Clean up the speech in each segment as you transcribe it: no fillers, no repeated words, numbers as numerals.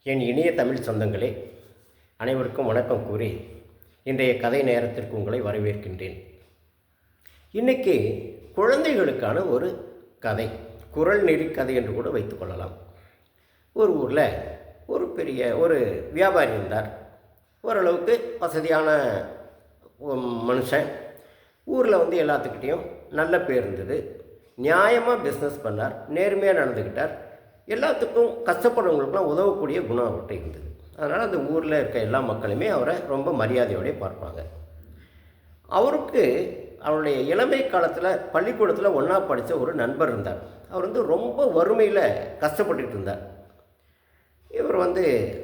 என் இனிய தமிழ் சொந்தங்களே, அனைவருக்கும் வணக்கம் கூறி இன்றைய கதை நேரத்திற்கு உங்களை வரவேற்கின்றேன். இன்றைக்கி குழந்தைகளுக்கான ஒரு கதை, குறள் நெறி கதை என்று கூட வைத்துக்கொள்ளலாம். ஒரு ஊரில் ஒரு பெரிய வியாபாரி இருந்தார். ஓரளவுக்கு வசதியான மனுஷன். ஊரில் எல்லாத்துக்கிட்டேயும் நல்ல பேர் இருந்தது. நியாயமாக பிஸ்னஸ் பண்ணார், நேர்மையாக நடந்துக்கிட்டார். எல்லாத்துக்கும் கஷ்டப்படுறவங்களுக்குலாம் உதவக்கூடிய குணம் அவர்கிட்ட இருந்தது. அதனால் அந்த ஊரில் இருக்க எல்லா மக்களுமே அவரை ரொம்ப மரியாதையோடு பார்ப்பாங்க. அவருக்கு அவருடைய இளமை காலத்தில் பள்ளிக்கூடத்தில் ஒன்றா படித்த ஒரு நண்பர் இருந்தார். அவர் ரொம்ப வறுமையில் கஷ்டப்பட்டுட்டு இருந்தார். இவர்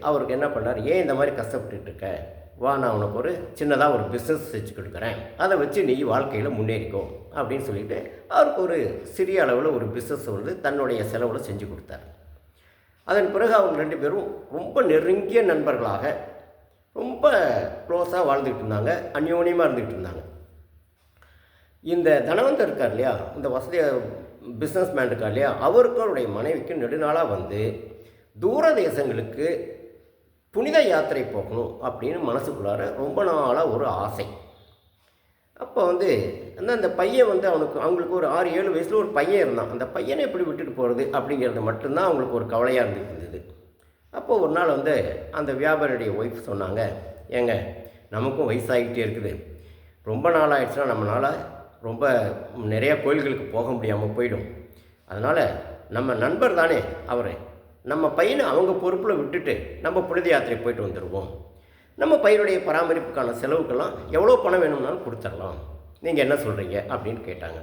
அவருக்கு என்ன பண்ணார், ஏன் இந்த மாதிரி கஷ்டப்பட்டுட்டு இருக்க, வா நான் உனக்கு ஒரு சின்னதாக ஒரு பிஸ்னஸ் செஞ்சு கொடுக்குறேன், அதை வச்சு நீ வாழ்க்கையில் முன்னேறிக்கோ அப்படின்னு சொல்லிவிட்டு அவருக்கு ஒரு சிறிய அளவில் ஒரு பிஸ்னஸ் தன்னுடைய செலவில் செஞ்சு கொடுத்தார். அதன் பிறகு அவங்க ரெண்டு பேரும் ரொம்ப நெருங்கிய நண்பர்களாக ரொம்ப க்ளோஸாக வாழ்ந்துக்கிட்டு இருந்தாங்க, அந்யோன்யமாக இருந்துக்கிட்டு இருந்தாங்க. இந்த தனவந்தர் இருக்கார் இல்லையா, இந்த வசதியாக பிஸ்னஸ் மேன் இருக்கார் இல்லையா, அவருக்கு அவருடைய மனைவிக்கு நெடுநாளாக தூர தேசங்களுக்கு புனித யாத்திரை போகணும் அப்படின்னு மனசுக்குள்ளார ரொம்ப நாளாக ஒரு ஆசை. அப்போ அந்த பையன் அவங்களுக்கு ஒரு 6-7 வயசில் ஒரு பையன் இருந்தான். அந்த பையனை எப்படி விட்டுட்டு போகிறது அப்படிங்கிறது மட்டும்தான் அவங்களுக்கு ஒரு கவலையாக இருந்தது. அப்போது ஒரு நாள் அந்த வியாபாரியுடைய ஒய்ஃப் சொன்னாங்க, ஏங்க நமக்கும் வயசாகிக்கிட்டே இருக்குது, ரொம்ப நாள் ஆகிடுச்சுன்னா நம்மளால் ரொம்ப நிறையா கோயில்களுக்கு போக முடியாமல் போயிடும். அதனால் நம்ம நண்பர் தானே அவர், நம்ம பையனை அவங்க பொறுப்பில் விட்டுட்டு நம்ம புனித யாத்திரை போயிட்டு வந்துடுவோம். நம்ம பையனுடைய பராமரிப்புக்கான செலவுக்கெல்லாம் எவ்வளோ பணம் வேணும்னாலும் கொடுத்துடலாம், நீங்கள் என்ன சொல்கிறீங்க அப்படின்னு கேட்டாங்க.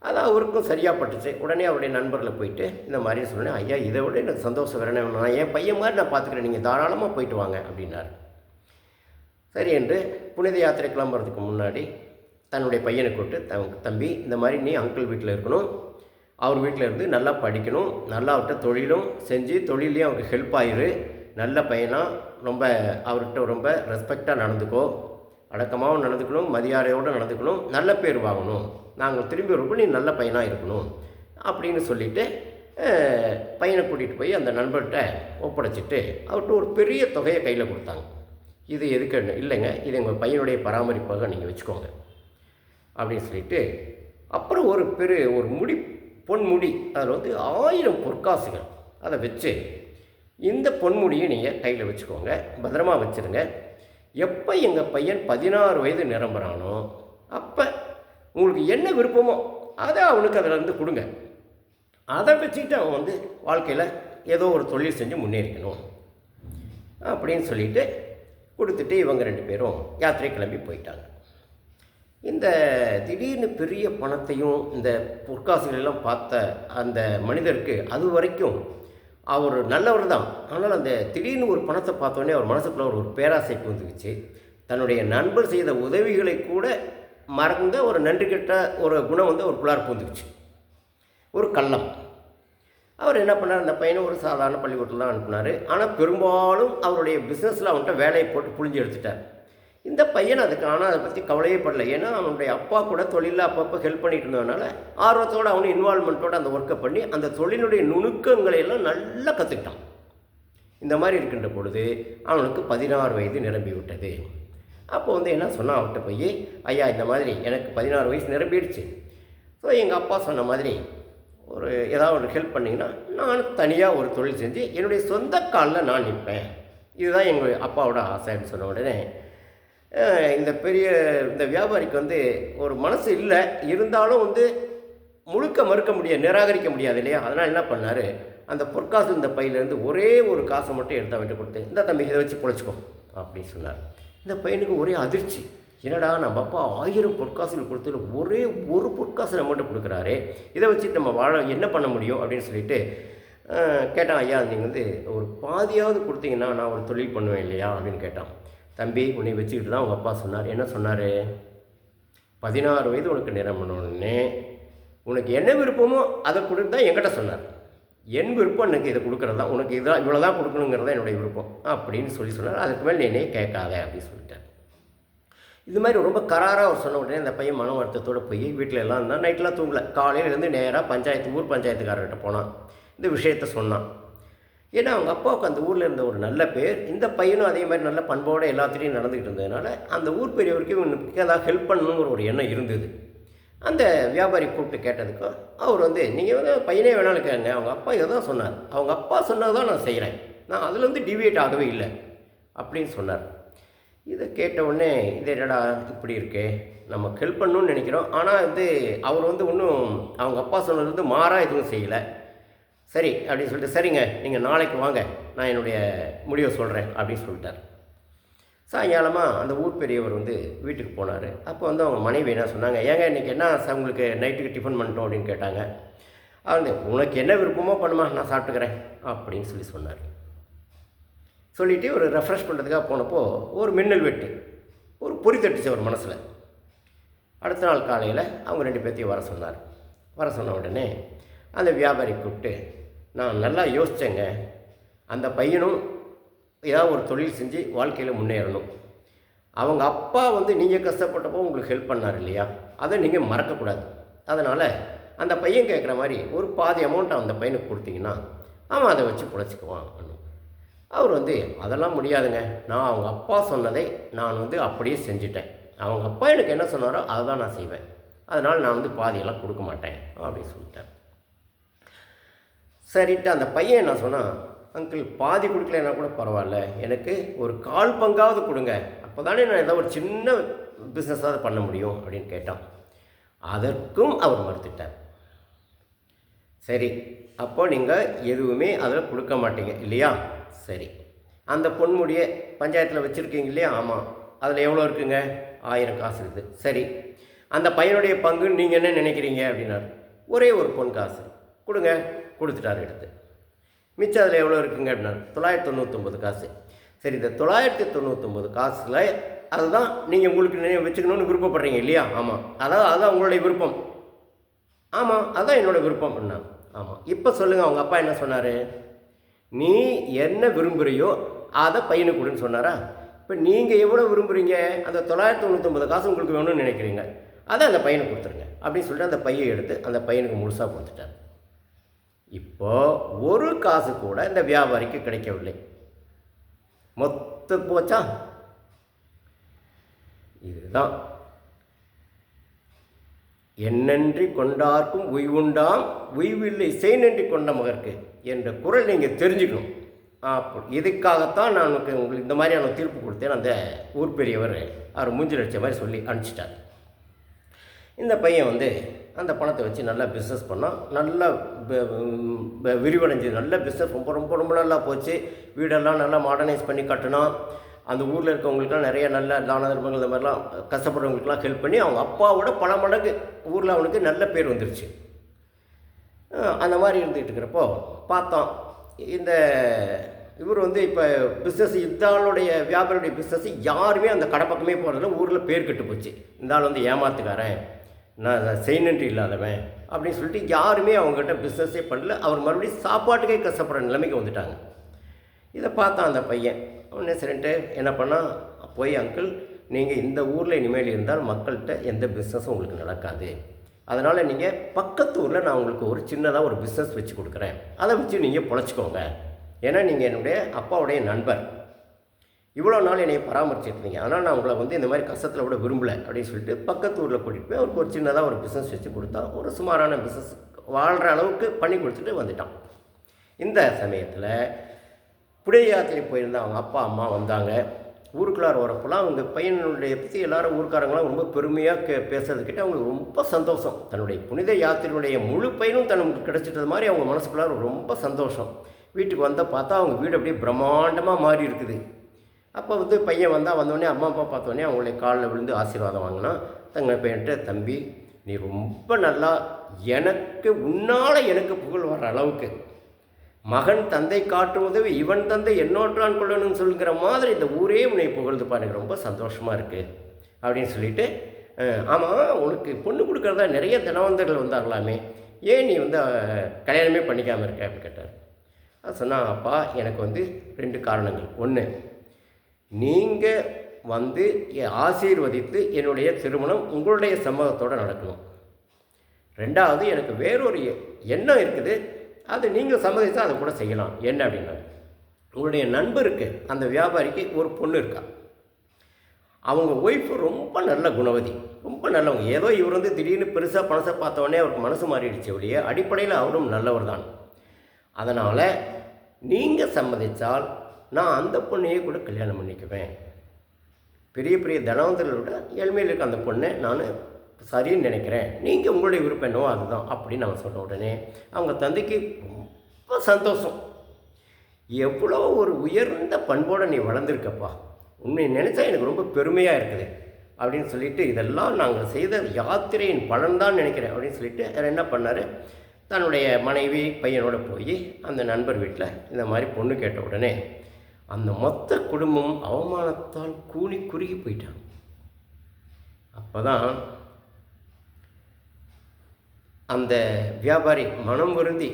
அது அவருக்கும் சரியாக பட்டுச்சு. உடனே அவருடைய நண்பரில் போயிட்டு இந்த மாதிரி சொன்னேன், ஐயா இதை விட எனக்கு சந்தோஷம் வேறு என்ன, நான் என் பையன் மாதிரி நான் பார்த்துக்கிறேன், நீங்கள் தாராளமாக போயிட்டு வாங்க அப்படின்னாரு. சரி என்று புனித யாத்திரை கிளம்புறதுக்கு முன்னாடி தன்னுடைய பையனை கூப்பிட்டு, தம்பி இந்த மாதிரி நீ அங்கிள் வீட்டில் இருக்கணும், அவர் வீட்டில் இருந்து நல்லா படிக்கணும், நல்லா அவர்கிட்ட தொழிலும் செஞ்சு தொழிலையும் அவருக்கு ஹெல்ப் ஆயிரு, நல்ல பையனாக ரொம்ப அவர்கிட்ட ரொம்ப ரெஸ்பெக்டாக நடந்துக்கோ, அடக்கமாகவும் நடந்துக்கணும், மரியாதையோடு நடந்துக்கணும், நல்ல பேர் வாங்கணும், நாங்கள் திரும்பி வரப்போ நீ நல்ல பையனாக இருக்கணும் அப்படின்னு சொல்லிவிட்டு பையனை கூட்டிகிட்டு போய் அந்த நண்பர்கிட்ட ஒப்படைச்சிட்டு அவர்கிட்ட ஒரு பெரிய தொகையை கையில் கொடுத்தாங்க. இது எதுக்கு, இல்லைங்க இது எங்கள் பையனுடைய பராமரிப்பாக நீங்கள் வச்சுக்கோங்க அப்படின்னு சொல்லிவிட்டு, அப்புறம் ஒரு முடி, பொன்முடி, அதில் 1000 பொற்காசுகள் அதை வச்சு, இந்த பொன்முடியை நீங்கள் கையில் வச்சுக்கோங்க, பத்திரமா வச்சுருங்க, எப்போ எங்கள் பையன் 16 வயது நிரம்புறானோ அப்போ உங்களுக்கு என்ன விருப்பமோ அதை அவனுக்கு அதில் கொடுங்க, அதை வச்சுக்கிட்டு அவன் வாழ்க்கையில் ஏதோ ஒரு தொழில் செஞ்சு முன்னேறிக்கணும் அப்படின்னு சொல்லிவிட்டு கொடுத்துட்டு இவங்க ரெண்டு பேரும் யாத்திரை கிளம்பி போயிட்டாங்க. இந்த திடீர்னு பெரிய பணத்தையும் இந்த பொற்காசுகளெல்லாம் பார்த்த அந்த மனிதருக்கு அது வரைக்கும் அவர் நல்லவர் தான், ஆனால் அந்த திடீர்னு ஒரு பணத்தை பார்த்தோன்னே அவர் மனசுக்குள்ள ஒரு பேராசை வந்துக்குச்சு. தன்னுடைய நண்பர் செய்த உதவிகளை கூட மறந்த ஒரு நன்றி கெட்ட ஒரு குணம் அவருக்குள்ளார பூந்துக்குச்சு, ஒரு கள்ளம். அவர் என்ன பண்ணார், அந்த பையனை ஒரு சாதாரண பள்ளிக்கூடத்தில் தான் அனுப்புனார். ஆனால் பெரும்பாலும் அவருடைய பிஸ்னஸில் அவன்கிட்ட வேலையை போட்டு புழிஞ்சு எடுத்துட்டார். இந்த பையன் ஆனால் அதை பற்றி கவலையே படல. ஏன்னா அவனுடைய அப்பா கூட தொழிலில் அப்பப்போ ஹெல்ப் பண்ணிட்டு இருந்ததுனால ஆர்வத்தோடு அவனும் இன்வால்மெண்ட்டோடு அந்த ஒர்க்கை பண்ணி அந்த தொழிலுடைய நுணுக்கங்களையெல்லாம் நல்லா கற்றுக்கிட்டான். இந்த மாதிரி இருக்கின்ற பொழுது அவனுக்கு 16 வயது நிரம்பி விட்டது. அப்போ என்ன சொன்னான், அவர்கிட்ட போய், ஐயா இந்த மாதிரி எனக்கு 16 வயசு நிரம்பிடுச்சு, ஸோ எங்கள் அப்பா சொன்ன மாதிரி ஏதாவது ஒரு ஹெல்ப் பண்ணிங்கன்னா நான் தனியாக ஒரு தொழில் செஞ்சு என்னுடைய சொந்த காலில் நான் நிற்பேன், இதுதான் எங்கள் அப்பாவோட ஆசைன்னு சொன்ன உடனே இந்த வியாபாரிக்கு ஒரு மனசு இல்லை, இருந்தாலும் முழுக்க மறுக்க முடியாது, நிராகரிக்க முடியாது இல்லையா. அதனால் என்ன பண்ணார், அந்த பொற்காசு இந்த பையிலேருந்து ஒரே ஒரு காசை மட்டும் எடுத்து அவன்கிட்ட கொடுத்து, இந்த தம்பி இதை வச்சு பொழைச்சிக்கோ அப்படின்னு சொன்னார். இந்த பையனுக்கு ஒரே அதிர்ச்சி, என்னடா நம்ம அப்பா 1000 பொற்காசுகள் கொடுத்து ஒரே ஒரு பொற்காசு நம்மகிட்ட கொடுக்குறாரு, இதை வச்சு நம்ம வாழ என்ன பண்ண முடியும் அப்படின்னு சொல்லிட்டு கேட்டான். ஐயா நீங்கள் ஒரு பாதியாவது கொடுத்தீங்கன்னா நான் ஒரு தொழில் பண்ணுவேன் இல்லையா அப்படின்னு கேட்டான். தம்பி உன்னை வச்சுக்கிட்டு தான் உங்கள் அப்பா சொன்னார். என்ன சொன்னார், 16 வயது உனக்கு நிரம்பினோடனே உனக்கு என்ன விருப்பமோ அதை கொடுத்து தான் என்கிட்ட சொன்னார். என் விருப்பம் எனக்கு இதை கொடுக்குறது தான், உனக்கு இதான் இவ்வளோ தான் கொடுக்கணுங்கிறது தான் என்னுடைய விருப்பம் அப்படின்னு சொன்னார். அதுக்கு மேலே நீ என்னையே கேட்காத அப்படின்னு சொல்லிட்டார். இது மாதிரி ரொம்ப கராராக அவர் சொன்ன உடனே அந்த பையன் மன வருத்தத்தோடு போய் வீட்டில் எல்லாம் இருந்தால் நைட்டெலாம் தூங்கலை. காலையிலேருந்து நேராக ஊர் பஞ்சாயத்துக்காரர்கிட்ட போனான், இந்த விஷயத்த சொன்னான். ஏன்னா அவங்க அப்பாவுக்கு அந்த ஊரில் இருந்த ஒரு நல்ல பேர், இந்த பையனும் அதே மாதிரி நல்ல பண்போடு எல்லாத்துலேயும் நடந்துக்கிட்டு இருந்ததுனால அந்த ஊர் பெரியவருக்கு இவனுக்கு ஏதாவது ஹெல்ப் பண்ணணுங்கிற ஒரு எண்ணம் இருந்தது. அந்த வியாபாரி கூப்பிட்டு கேட்டதுக்கும் அவர் வந்து, நீங்கள் வந்து பையனே வேணாலும் கேளுங்க, அவங்க அப்பா இதை தான் சொன்னார், அவங்க அப்பா சொன்னது தான் நான் செய்கிறேன், நான் அதுலேருந்து டிவியேட் ஆகவே இல்லை அப்படின்னு சொன்னார். இதை கேட்ட உடனே, இது என்னடா இப்படி இருக்கே, நம்ம ஹெல்ப் பண்ணணும்னு நினைக்கிறோம், ஆனால் வந்து அவர் வந்து ஒன்றும் அவங்க அப்பா சொன்னது வந்து மாறாக எதுவும் செய்யலை. சரி அப்படின்னு சொல்லிட்டு, சரிங்க நீங்கள் நாளைக்கு வாங்க, நான் என்னுடைய முடிவை சொல்கிறேன் அப்படின்னு சொல்லிட்டார். சாயங்காலமாக அந்த ஊர் பெரியவர் வந்து வீட்டுக்கு போனார். அப்போ வந்து அவங்க மனைவி என்ன சொன்னாங்க, ஏங்க இன்றைக்கி என்ன உங்களுக்கு நைட்டுக்கு டிஃபன் பண்ணிட்டோம் அப்படின்னு கேட்டாங்க. வந்து, உனக்கு என்ன விருப்பமோ பண்ணுமா, நான் சாப்பிட்டுக்கிறேன் அப்படின்னு சொன்னார். சொல்லிவிட்டு ஒரு ரெஃப்ரெஷ் பண்ணுறதுக்காக போனப்போ ஒரு மின்னல் வெட்டு, ஒரு பொறி தட்டுச்சு அவர் மனசில். அடுத்த நாள் காலையில் அவங்க 2 பேர்த்தையும் வர சொன்னார். வர சொன்ன உடனே அந்த வியாபாரி கூப்பிட்டு, நான் நல்லா யோசித்தேங்க, அந்த பையனும் ஏதாவது ஒரு தொழில் செஞ்சு வாழ்க்கையில் முன்னேறணும். அவங்க அப்பா வந்து நீங்கள் கஷ்டப்பட்டப்போ உங்களுக்கு ஹெல்ப் பண்ணார் இல்லையா, அதை நீங்கள் மறக்கக்கூடாது. அதனால் அந்த பையன் கேட்குற மாதிரி ஒரு பாதி அமௌண்ட்டை அந்த பையனுக்கு கொடுத்தீங்கன்னா அவன் அதை வச்சு பிழைச்சிக்குவான். அவர் வந்து, அதெல்லாம் முடியாதுங்க, நான் அவங்க அப்பா சொன்னதை நான் வந்து அப்படியே செஞ்சுட்டேன், அவங்க அப்பா எனக்கு என்ன சொன்னாரோ அதை தான் நான் செய்வேன், அதனால் நான் வந்து பாதியெல்லாம் கொடுக்க மாட்டேன் அப்படின்னு சொல்லிட்டேன். சரிட்டு அந்த பையன் என்ன சொன்னான், அங்கிள் பாதி கொடுக்கலன்னா கூட பரவாயில்ல, எனக்கு ஒரு 1/4 பங்காவது கொடுங்க, அப்போ தானே நான் ஏதோ ஒரு சின்ன பிஸ்னஸாவது பண்ண முடியும் அப்படின்னு கேட்டான். அதற்கும் அவர் மறுத்துட்டார். சரி, அப்போ நீங்கள் எதுவுமே அதில் கொடுக்க மாட்டீங்க இல்லையா, சரி, அந்த பொன்முடியை பஞ்சாயத்தில் வச்சுருக்கீங்க இல்லையா, ஆமாம், அதில் எவ்வளோ இருக்குங்க, 1000 காசு இருக்குது. சரி, அந்த பையனுடைய பங்குன்னு நீங்கள் என்ன நினைக்கிறீங்க அப்படின்னாரு. ஒரே ஒரு பொன் காசு கொடுங்க, கொடுத்துட்டார் எடுத்து. மிச்சம் அதில் எவ்வளோ இருக்குங்க அப்படின்னாரு. 999 காசு. சரி, இந்த 999 காசில் அதுதான் நீங்கள் உங்களுக்கு வச்சுக்கணும்னு விருப்பப்படுறீங்க இல்லையா, ஆமாம், அதுதான் உங்களுடைய விருப்பம், ஆமாம், அதுதான் என்னோடய விருப்பம் அப்படின்னா. ஆமாம், இப்போ சொல்லுங்கள், அவங்க அப்பா என்ன சொன்னார், நீ என்ன விரும்புகிறியோ அதை பையனுக்கு கொடுன்னு சொன்னாரா. இப்போ நீங்கள் எவ்வளோ விரும்புகிறீங்க, அந்த 999 காசு உங்களுக்கு வேணும்னு நினைக்கிறீங்க, அதை அந்த பையனுக்கு கொடுத்துருங்க அப்படின்னு சொல்லிட்டு அந்த பையை எடுத்து அந்த பையனுக்கு முழுசாக கொடுத்துட்டார். இப்போது ஒரு காசு கூட இந்த வியாபாரிக்கு கிடைக்கவில்லை, மொத்த போச்சா. இதுதான் என்னன்றி கொண்டார்க்கும் உய்வுண்டாம் உய்வில்லை செய்நன்றி கொண்ட மகற்கு என்ற குரல் நீங்கள் தெரிஞ்சுக்கணும். இதுக்காகத்தான் நான் உங்களுக்கு இந்த மாதிரியான தீர்ப்பு கொடுத்தேன். அந்த ஊர் பெரியவர் அவர் மூஞ்சில் அடித்த மாதிரி சொல்லி அனுப்பிச்சிட்டார். இந்த பையன் வந்து அந்த பணத்தை வச்சு நல்லா பிஸ்னஸ் பண்ணால், நல்லா விரிவடைஞ்சு நல்ல பிஸ்னஸ் ரொம்ப ரொம்ப ரொம்ப நல்லா போச்சு. வீடெல்லாம் நல்லா மாடர்னைஸ் பண்ணி கட்டினான். அந்த ஊரில் இருக்கவங்களுக்குலாம் நிறைய நல்ல தான தர்மங்கள் இந்த மாதிரிலாம் கஷ்டப்படுறவங்களுக்குலாம் ஹெல்ப் பண்ணி அவங்க அப்பாவோட பல மடங்கு ஊரில் அவனுக்கு நல்ல பேர் வந்துருச்சு. அந்த மாதிரி இருந்துகிட்டு இருக்கிறப்போ பார்த்தோம், இந்த இவர் வந்து இப்போ பிஸ்னஸ் இந்த ஆளுடைய வியாபாரியுடைய பிஸ்னஸ் யாருமே அந்த கடை பக்கமே போகிறதில்ல, ஊரில் பேர் கெட்டு போச்சு. இந்த ஆள் வந்து ஏமாத்துக்காரன், நான் செய்நன்றி இல்லாதவன் அப்படின்னு சொல்லிட்டு யாருமே அவங்ககிட்ட பிஸ்னஸே பண்ணல. அவர் மறுபடியும் சாப்பாட்டுக்கே கஷ்டப்படுற நிலைமைக்கு வந்துட்டாங்க. இதை பார்த்தான் அந்த பையன். உடனே சரின்ட்டு என்ன பண்ணால், போய் அங்கிள் நீங்கள் இந்த ஊரில் இனிமேல் இருந்தால் மக்கள்கிட்ட எந்த பிஸ்னஸும் உங்களுக்கு நடக்காது, அதனால் நீங்கள் பக்கத்து ஊரில் நான் உங்களுக்கு ஒரு சின்னதாக ஒரு பிஸ்னஸ் வச்சு கொடுக்குறேன், அதை வச்சு நீங்கள் பொழைச்சிக்கோங்க, ஏன்னா நீங்கள் என்னுடைய அப்பாவுடைய நண்பர், இவ்வளோ நாள் என்னை பராமரிச்சிருந்தீங்க, ஆனால் நான் உங்களை வந்து இந்த மாதிரி கஷ்டத்தில் விட விரும்பலை அப்படின்னு சொல்லிட்டு பக்கத்து ஊரில் கூட்டிகிட்டு போய் அவருக்கு ஒரு சின்னதாக ஒரு பிஸ்னஸ் வச்சு கொடுத்தா, ஒரு சுமாரான பிஸ்னஸ் வாழ்கிற அளவுக்கு பண்ணி கொடுத்துட்டு வந்துட்டான். இந்த சமயத்தில் புடைய யாத்திரை போயிருந்த அவங்க அப்பா அம்மா வந்தாங்க. ஊருக்குள்ளார வரப்போலாம் அவங்க பையனுடைய பற்றி எல்லாரும் ஊருக்காரங்களாம் ரொம்ப பெருமையாக பேசுறதுக்கிட்ட அவங்களுக்கு ரொம்ப சந்தோஷம். தன்னுடைய புனித யாத்திரையுடைய முழு பயனும் தனக்கு கிடைச்சிட்டது மாதிரி அவங்க மனசுக்குள்ளார ரொம்ப சந்தோஷம். வீட்டுக்கு வந்தால் பார்த்தா அவங்க வீடு அப்படியே பிரம்மாண்டமாக மாறி இருக்குது. அப்போ வந்து பையன் வந்தோடனே அம்மா அப்பா பார்த்தோன்னே அவங்களுடைய காலில் விழுந்து ஆசீர்வாதம் வாங்கினா. தங்க பையன்கிட்ட, தம்பி நீ ரொம்ப நல்லா, எனக்கு உன்னால் எனக்கு புகழ் வர அளவுக்கு மகன் தந்தை காட்டும் உதவி இவன் தந்தை என்னோற்றான் கொள்ளணும்னு சொல்லுங்கிற மாதிரி இந்த ஊரே உன்னை புகழ்ந்துப்பா, எனக்கு ரொம்ப சந்தோஷமாக இருக்குது அப்படின்னு சொல்லிவிட்டு, ஆமாம் உனக்கு பொண்ணு கொடுக்குறதா நிறைய தனவந்தர்கள் வந்தாங்களாமே, ஏன் நீ வந்து கல்யாணமே பண்ணிக்காமல் இருக்க அப்படின்னு கேட்டார். அது சொன்னால், அப்பா எனக்கு வந்து 2 காரணங்கள். ஒன்று, நீங்கள் வந்து ஆசீர்வதித்து என்னுடைய திருமணம் உங்களுடைய சம்மதத்தோடு நடக்கணும். 2வது, எனக்கு வேறொரு எண்ணம் இருக்குது, அது நீங்கள் சம்மதித்தா அதை கூட செய்யலாம். என்ன அப்படின்னா, உங்களுடைய நண்பருக்கு, அந்த வியாபாரிக்கு ஒரு பொண்ணு இருக்கா. அவங்க ஒய்ஃபு ரொம்ப நல்ல குணவதி, ரொம்ப நல்லவங்க. ஏதோ இவர் வந்து திடீர்னு பெருசாக பணத்தை பார்த்தோடனே அவருக்கு மனசு மாறிடுச்சு ஒழிய, அடிப்படையில் அவரும் நல்லவர் தான். அதனால் நீங்கள் சம்மதித்தால் நான் அந்த பொண்ணையே கூட கல்யாணம் பண்ணிக்குவேன். பெரிய பெரிய தனவந்தர்களோட ஏழ்மையில் இருக்க அந்த பொண்ணை நான் சரின்னு நினைக்கிறேன். நீங்கள் உங்களுடைய விருப்பம் என்னவோ அதுதான் அப்படின்னு அவன் சொன்ன உடனே அவங்க தந்தைக்கு ரொம்ப சந்தோஷம். எவ்வளோ ஒரு உயர்ந்த பண்போடு நீ வளர்ந்துருக்கப்பா, உன்னை நினச்சா எனக்கு ரொம்ப பெருமையாக இருக்குது அப்படின்னு சொல்லிட்டு, இதெல்லாம் நாங்கள் செய்த யாத்திரையின் பலன்தான் நினைக்கிறேன் அப்படின்னு சொல்லிட்டு அவர் என்ன பண்ணார், தன்னுடைய மனைவி பையனோடு போய் அந்த நண்பர் வீட்டில் இந்த மாதிரி பொண்ணு கேட்ட உடனே அந்த மொத்த குடும்பம் அவமானத்தால் கூனி குறுகி போயிட்டாங்க. அப்போ தான் அந்த வியாபாரி மனம் வருந்தி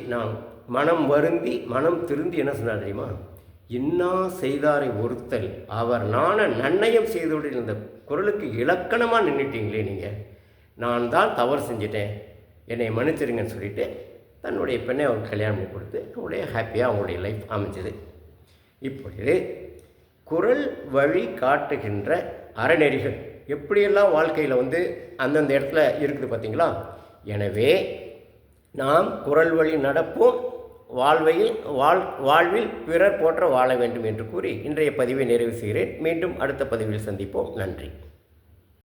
மனம் திருந்தி என்ன சொன்னார் தெரியுமா, இன்னா செய்தாரை ஒருத்தல் அவர் நான நன்னயம் செய்தோடு இந்த குரலுக்கு இலக்கணமாக நின்றுட்டீங்களே நீங்கள், நான் தான் தவறு செஞ்சிட்டேன், என்னை மன்னிச்சிருங்கன்னு சொல்லிவிட்டு தன்னுடைய பெண்ணை அவருக்கு கல்யாணம் பண்ணி கொடுத்து அவங்களுடைய ஹாப்பியாக அவங்களுடைய லைஃப் அமைஞ்சது. இப்படி குரல் வழி காட்டுகின்ற அறநெறிகள் எப்படியெல்லாம் வாழ்க்கையில் வந்து அந்தந்த இடத்துல இருக்குது பார்த்தீங்களா. எனவே நாம் குரல் வழி நடப்போம், வாழ்வில் பிறர் போற்ற வாழ வேண்டும் என்று கூறி இன்றைய பதிவை நிறைவு செய்கிறேன். மீண்டும் அடுத்த பதிவில் சந்திப்போம். நன்றி.